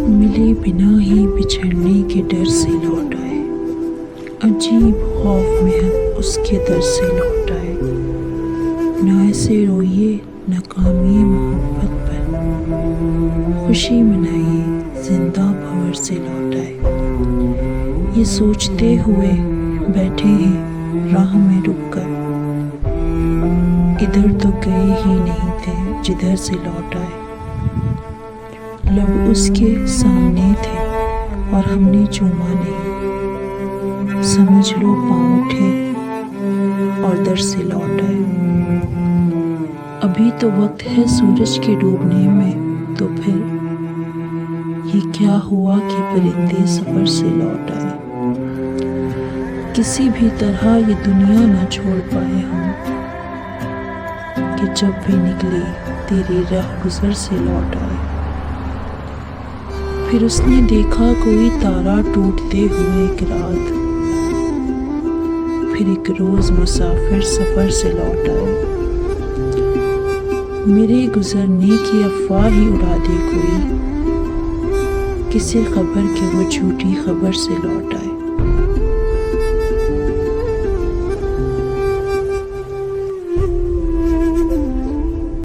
ملے بنا ہی بچھڑنے کے ڈر سے لوٹ آئے، عجیب خوف میں ہم اس کے در سے لوٹ آئے، نہ ایسے روئیے ناکامی محبت پر، خوشی منائیے زندہ بھور سے لوٹ آئے۔ یہ سوچتے ہوئے بیٹھے ہیں راہ میں رک کر، ادھر تو گئے ہی نہیں تھے جدھر سے لوٹ آئے۔ لب اس کے سامنے تھے اور ہم نے چوما نہیں، سمجھ لو پاؤں اٹھے اور در سے لوٹ آئے۔ ابھی تو وقت ہے سورج کے ڈوبنے میں، تو پھر یہ کیا ہوا کہ پرندے سفر سے لوٹ آئے۔ کسی بھی طرح یہ دنیا نہ چھوڑ پائے ہم، کہ جب بھی نکلے تیری راہ گزر سے لوٹ آئے۔ پھر اس نے دیکھا کوئی تارا ٹوٹتے ہوئے ایک رات، پھر ایک روز مسافر سفر سے لوٹ آئے۔ میرے گزرنے کی افواہ ہی اڑا دے کوئی، کسی خبر کہ وہ جھوٹی خبر سے لوٹ آئے۔